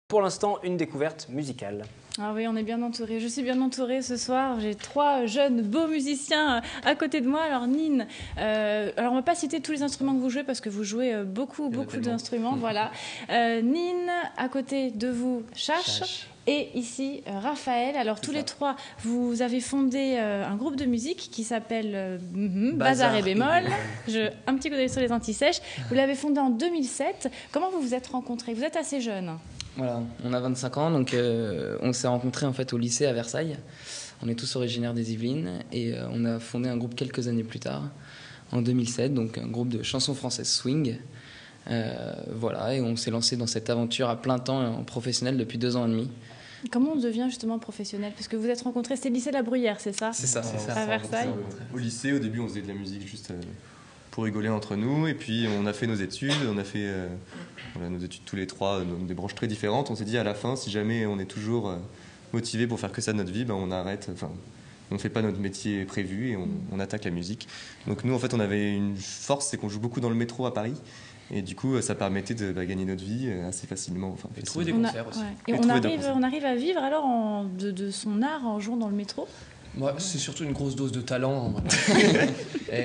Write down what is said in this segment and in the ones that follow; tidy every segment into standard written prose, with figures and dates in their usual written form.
Pour l'instant, une découverte musicale. Ah oui, on est bien entouré. Je suis bien entourée ce soir. J'ai 3 jeunes beaux musiciens à côté de moi. Alors Nine, alors on va pas citer tous les instruments que vous jouez parce que vous jouez beaucoup d'instruments. Voilà. Nine, à côté de vous, Chache. Et ici, Raphaël. Alors, tous les 3, vous avez fondé un groupe de musique qui s'appelle Bazar et Bémol. Un petit coup d'œil sur les antisèches. Vous l'avez fondé en 2007. Comment vous vous êtes rencontrés? Vous êtes assez jeune. Voilà, on a 25 ans, donc on s'est rencontrés en fait au lycée à Versailles. On est tous originaires des Yvelines et on a fondé un groupe quelques années plus tard, en 2007, donc un groupe de chansons françaises swing. Voilà, et on s'est lancé dans cette aventure à plein temps en professionnel depuis 2 ans et demi. Comment on devient justement professionnel? Parce que vous êtes rencontrés, c'était le lycée La Bruyère, c'est ça? C'est ça. À Versailles. Au lycée, au début, on faisait de la musique juste pour rigoler entre nous. Et puis, on a fait nos études. On a fait nos études tous les 3 dans des branches très différentes. On s'est dit à la fin, si jamais on est toujours motivé pour faire que ça de notre vie, ben on arrête. Enfin, on ne fait pas notre métier prévu et on attaque la musique. Donc nous, en fait, on avait une force, c'est qu'on joue beaucoup dans le métro à Paris. Et du coup, ça permettait de gagner notre vie assez facilement. Enfin, et trouver des concerts aussi. Ouais. Et on arrive à vivre alors de son art en jouant dans le métro? Ouais, c'est surtout une grosse dose de talent.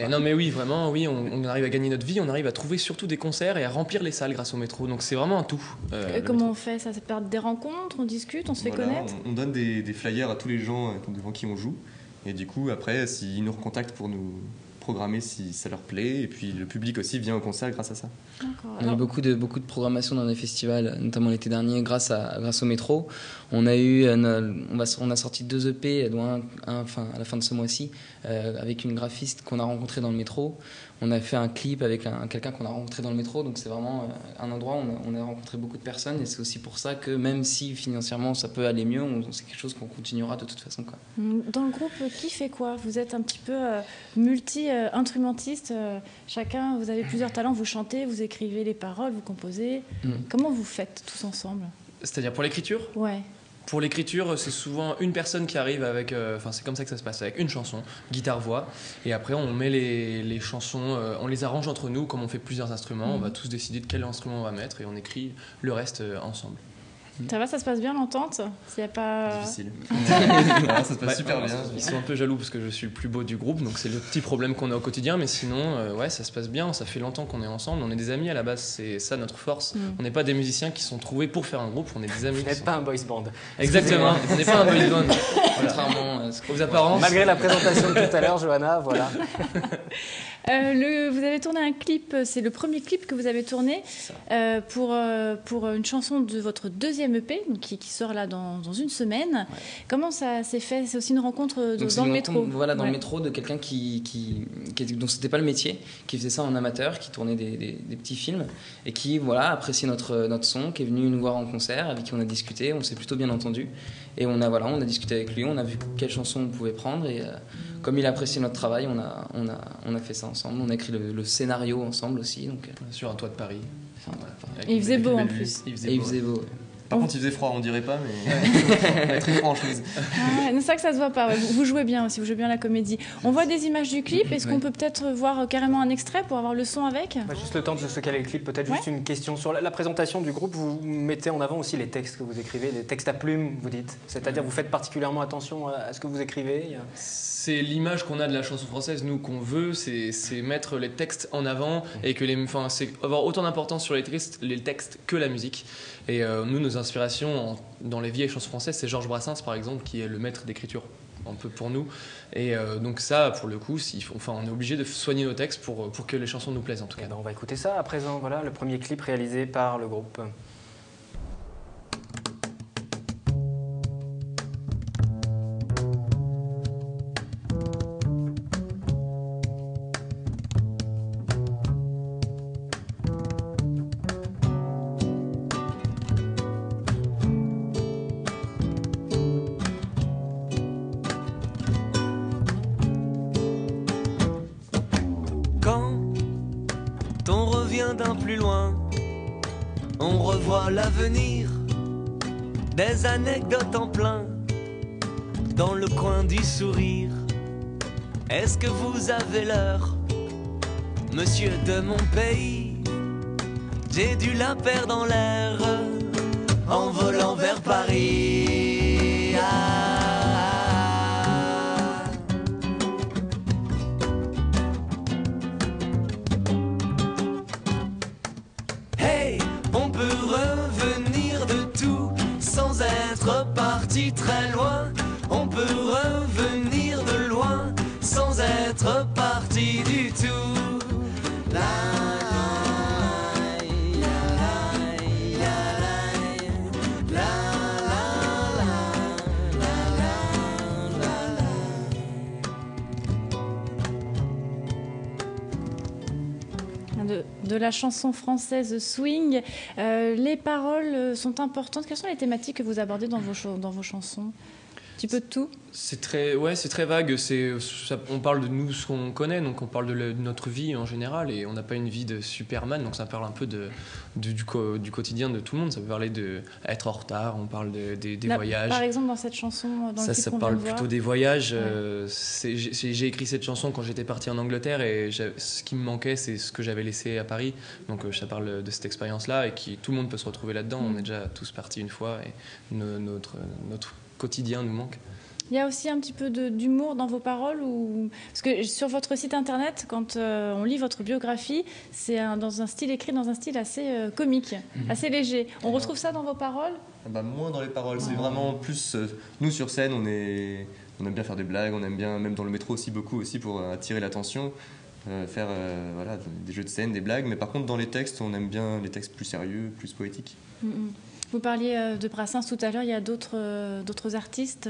Non mais oui, vraiment, oui, on arrive à gagner notre vie, on arrive à trouver surtout des concerts et à remplir les salles grâce au métro. Donc c'est vraiment un tout. Comment on fait ça? C'est par des rencontres, on discute, on se fait connaître? On donne des flyers à tous les gens devant qui on joue. Et du coup, après, s'ils nous recontactent pour nous programmer si ça leur plaît, et puis le public aussi vient au concert grâce à ça. On a eu beaucoup de programmation dans des festivals, notamment l'été dernier grâce au métro. On a sorti 2 EP, dont enfin, à la fin de ce mois-ci, avec une graphiste qu'on a rencontrée dans le métro. On a fait un clip avec quelqu'un qu'on a rencontré dans le métro, donc c'est vraiment un endroit où on a rencontré beaucoup de personnes, et c'est aussi pour ça que même si financièrement ça peut aller mieux, c'est quelque chose qu'on continuera de toute façon, quoi. Dans le groupe, qui fait quoi? Vous êtes un petit peu multi-instrumentiste, chacun, vous avez plusieurs talents, vous chantez, vous écrivez les paroles, vous composez. Comment vous faites tous ensemble? C'est-à-dire pour l'écriture? Ouais. Pour l'écriture, c'est souvent une personne qui arrive avec... Enfin, c'est comme ça que ça se passe, avec une chanson, guitare-voix. Et après, on met les chansons, on les arrange entre nous, comme on fait plusieurs instruments. On va tous décider de quel instrument on va mettre et on écrit le reste ensemble. Ça va, ça se passe bien l'entente? S'il y a pas... Difficile. Ça se passe super bien. Ils sont un peu jaloux parce que je suis le plus beau du groupe, donc c'est le petit problème qu'on a au quotidien. Mais sinon, ouais, ça se passe bien. Ça fait longtemps qu'on est ensemble. On est des amis à la base, c'est ça notre force. On n'est pas des musiciens qui sont trouvés pour faire un groupe. On est des amis. Vous n'êtes pas un boys band. Exactement. On n'est pas un boys band. Contrairement aux apparences. Malgré la présentation de tout à l'heure, Johanna, voilà. Vous avez tourné un clip, c'est le premier clip que vous avez tourné pour une chanson de votre 2e EP qui sort là dans une semaine. Ouais. Comment ça s'est fait? C'est aussi une rencontre dans le métro. Voilà, dans le métro, de quelqu'un dont c'était pas le métier, qui faisait ça en amateur, qui tournait des petits films et qui appréciait notre son, qui est venu nous voir en concert, avec qui on a discuté, on s'est plutôt bien entendu et on a discuté avec lui, on a vu quelle chanson on pouvait prendre et comme il a apprécié notre travail, on a fait ça ensemble. On a écrit le scénario ensemble aussi. Donc, sur un toit de Paris. Enfin, et il faisait beau en plus. Il faisait beau. Par contre, il faisait froid, on dirait pas, mais très froid en chemise. C'est ça que ça se voit pas. Ouais. Vous jouez bien aussi, vous jouez bien la comédie. On voit des images du clip. Est-ce qu'on peut peut-être voir carrément un extrait pour avoir le son avec? Juste le temps de se caler le clip, peut-être juste une question. Sur la présentation du groupe, vous mettez en avant aussi les textes que vous écrivez, les textes à plume, vous dites. C'est-à-dire, vous faites particulièrement attention à ce que vous écrivez? C'est l'image qu'on a de la chanson française, nous, qu'on veut, c'est mettre les textes en avant et que c'est avoir autant d'importance sur les textes que la musique. Et nous, nos inspirations dans les vieilles chansons françaises, c'est Georges Brassens, par exemple, qui est le maître d'écriture un peu pour nous. Et donc ça, pour le coup, on est obligé de soigner nos textes pour que les chansons nous plaisent, en tout cas. On va écouter ça à présent. Voilà, le premier clip réalisé par le groupe. On revient d'un plus loin, on revoit l'avenir, des anecdotes en plein, dans le coin du sourire. Est-ce que vous avez l'heure, monsieur de mon pays? J'ai dû la perdre dans l'air. en volant vers Paris. Hey, on peut revenir de tout sans être parti très loin. On peut revenir de loin sans être parti du tout. La, de la chanson française swing. Les paroles sont importantes. Quelles sont les thématiques que vous abordez dans vos chansons? Un petit peu de tout. C'est très vague. On parle de nous, ce qu'on connaît, donc on parle de notre vie en général, et on n'a pas une vie de Superman, donc ça parle un peu du quotidien de tout le monde. Ça peut parler d'être en retard, on parle des voyages. Par exemple, dans cette chanson, ça parle plutôt des voyages. Ouais. J'ai écrit cette chanson quand j'étais parti en Angleterre, et ce qui me manquait, c'est ce que j'avais laissé à Paris. Donc ça parle de cette expérience-là, et tout le monde peut se retrouver là-dedans. On est déjà tous partis une fois, et notre quotidien nous manque. Il y a aussi un petit peu d'humour dans vos paroles, parce que sur votre site internet, quand on lit votre biographie, c'est écrit dans un style assez comique, assez léger. On retrouve ça dans vos paroles? Moins dans les paroles, c'est vraiment plus... nous sur scène, on aime bien faire des blagues, on aime bien, même dans le métro aussi, beaucoup aussi pour attirer l'attention, faire des jeux de scène, des blagues, mais par contre dans les textes, on aime bien les textes plus sérieux, plus poétiques. Vous parliez de Brassens tout à l'heure, il y a d'autres artistes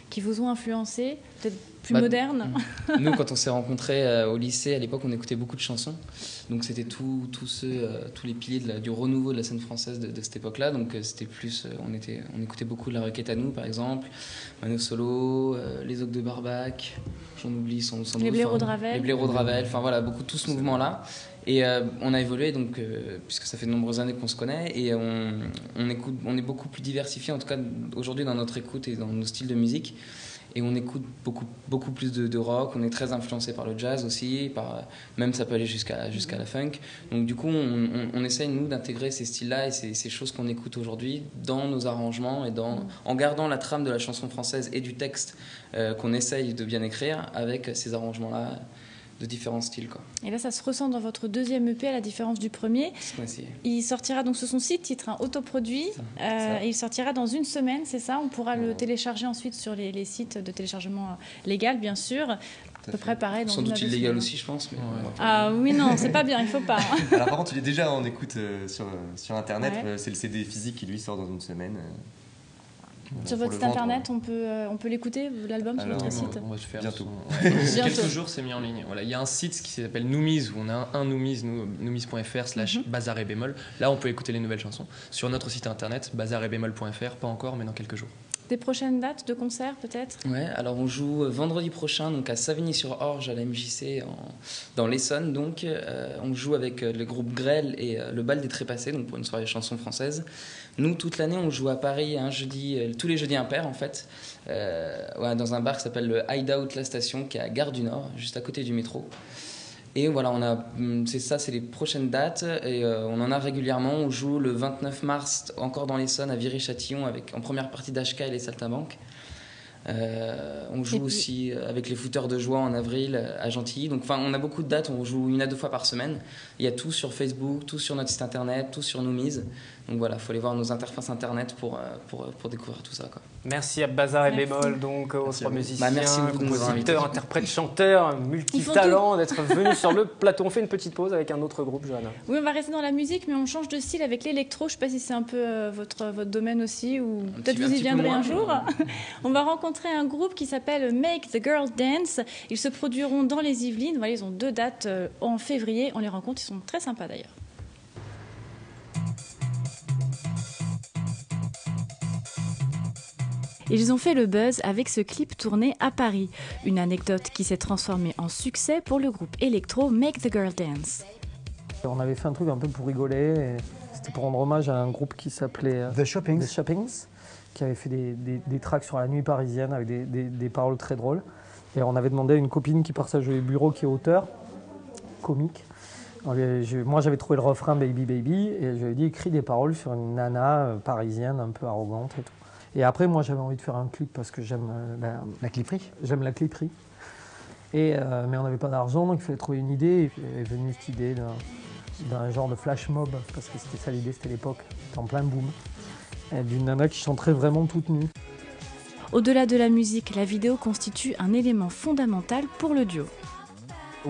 qui vous ont influencé, peut-être plus modernes. Nous, quand on s'est rencontrés au lycée, à l'époque, on écoutait beaucoup de chansons. Donc c'était tous les piliers du renouveau de la scène française de cette époque-là. Donc c'était plus, on écoutait beaucoup de La Requête à nous, par exemple, Mano Solo, Les Oques de Barbac, j'en oublie sans doute. Les Blaireaux de Ravel. Les Blaireaux de Ravel, enfin voilà, beaucoup tout ce mouvement-là. Et on a évolué, donc, puisque ça fait de nombreuses années qu'on se connaît, et on est beaucoup plus diversifié, en tout cas aujourd'hui dans notre écoute et dans nos styles de musique. Et on écoute beaucoup plus de rock, on est très influencé par le jazz aussi, même ça peut aller jusqu'à la funk. Donc du coup, on essaye, nous, d'intégrer ces styles-là et ces choses qu'on écoute aujourd'hui dans nos arrangements, et en gardant la trame de la chanson française et du texte qu'on essaye de bien écrire avec ces arrangements-là de différents styles, quoi. Et là, ça se ressent dans votre deuxième EP, à la différence du premier. Il sortira, donc ce sont 6 titres, autoproduits, et il sortira dans une semaine, c'est ça? On pourra le télécharger ensuite sur les sites de téléchargement légal, bien sûr. À peu près pareil. Sans doute illégal aussi, je pense. Mais Ah oui, non, c'est pas bien, il faut pas. Alors par contre, il est déjà en écoute sur Internet. Ouais. C'est le CD physique qui lui sort dans une semaine. Sur votre site internet, on peut l'écouter, l'album, sur votre site? On va le faire bientôt. Quelques jours, c'est mis en ligne. Voilà, il y a un site qui s'appelle Noomies, où on a un Noomies, noomies.fr/bazar et bémol. Là, on peut écouter les nouvelles chansons. Sur notre site internet, bazaretbémol.fr, pas encore, mais dans quelques jours. Des prochaines dates de concerts, peut-être? Ouais, alors on joue vendredi prochain, donc à Savigny-sur-Orge, à la MJC, dans l'Essonne. Donc on joue avec le groupe Grêle et le Bal des Trépassés, donc pour une soirée chanson française. Nous, toute l'année, on joue à Paris tous les jeudis impairs, en fait, dans un bar qui s'appelle le Hideout La Station, qui est à Gare du Nord, juste à côté du métro. Et voilà, c'est les prochaines dates, et on en a régulièrement. On joue le 29 mars, encore dans l'Essonne, à Viry-Châtillon, en première partie d'HK et les Saltimbanques. On joue aussi avec les Fouteurs de Joie en avril à Gentilly. Donc, on a beaucoup de dates, on joue 1 à 2 fois par semaine. Il y a tout sur Facebook, tout sur notre site internet, tout sur Noomies. Donc voilà, il faut aller voir nos interfaces internet pour découvrir tout ça, quoi. Merci à Bazar et Bémol, donc aux 3 musiciens, compositeurs, interprètes, chanteurs, multitalents, d'être venus sur le plateau. On fait une petite pause avec un autre groupe, Johanna. Oui, on va rester dans la musique, mais on change de style avec l'électro. Je ne sais pas si c'est un peu votre domaine aussi, ou peut-être vous y viendrez un jour. On va rencontrer un groupe qui s'appelle Make the Girls Dance. Ils se produiront dans les Yvelines. Voilà, ils ont 2 dates en février. On les rencontre, ils sont très sympas d'ailleurs. Ils ont fait le buzz avec ce clip tourné à Paris. Une anecdote qui s'est transformée en succès pour le groupe électro Make the Girl Dance. On avait fait un truc un peu pour rigoler. C'était pour rendre hommage à un groupe qui s'appelait The Shoppings, qui avait fait des tracks sur la nuit parisienne avec des paroles très drôles. Et on avait demandé à une copine qui partage le bureau, qui est auteur, comique, Moi, j'avais trouvé le refrain Baby Baby et je lui ai dit écris des paroles sur une nana parisienne un peu arrogante et tout. Et après, moi, j'avais envie de faire un clip parce que j'aime la cliperie. J'aime la cliperie. Mais on n'avait pas d'argent, donc il fallait trouver une idée. Et puis est venue cette idée d'un genre de flash mob, parce que c'était ça l'idée, c'était l'époque, c'était en plein boom. D'une nana qui chanterait vraiment toute nue. Au-delà de la musique, la vidéo constitue un élément fondamental pour le duo.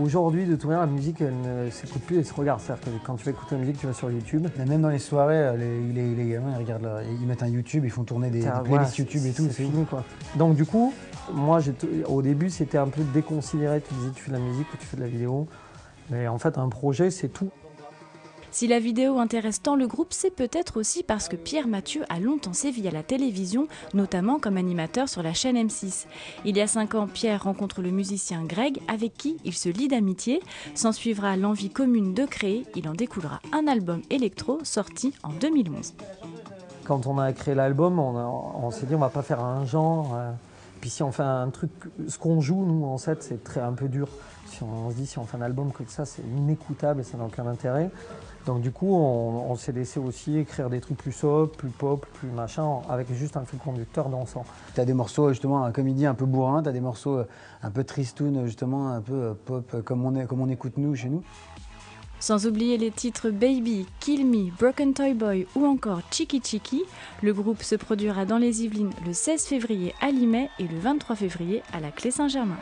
Aujourd'hui, de toute manière, la musique, elle ne s'écoute plus, elle se regarde. C'est-à-dire que quand tu vas écouter la musique, tu vas sur YouTube. Et même dans les soirées, les gamins, ils mettent un YouTube, ils font tourner des playlists YouTube et tout. C'est fini, quoi. Donc du coup, moi, au début, c'était un peu déconsidéré. Tu disais, tu fais de la musique ou tu fais de la vidéo. Mais en fait, un projet, c'est tout. Si la vidéo intéresse tant le groupe, c'est peut-être aussi parce que Pierre Mathieu a longtemps sévi à la télévision, notamment comme animateur sur la chaîne M6. Il y a 5 ans, Pierre rencontre le musicien Greg, avec qui il se lie d'amitié. S'en suivra l'envie commune de créer. Il en découlera un album électro sorti en 2011. Quand on a créé l'album, on s'est dit on va pas faire un genre. Puis si on fait un truc, ce qu'on joue, nous, en fait, c'est un peu dur. Si on se dit si on fait un album comme ça, c'est inécoutable et ça n'a aucun intérêt. Donc du coup, on s'est laissé aussi écrire des trucs plus soft, plus pop, plus machin, avec juste un fil conducteur dansant. Tu as des morceaux, justement, comme il dit, un peu bourrin, tu as des morceaux un peu tristounes, justement, un peu pop, comme on écoute nous, chez nous. Sans oublier les titres Baby, Kill Me, Broken Toy Boy ou encore Cheeky Cheeky, le groupe se produira dans les Yvelines le 16 février à Limay et le 23 février à la Clé Saint-Germain.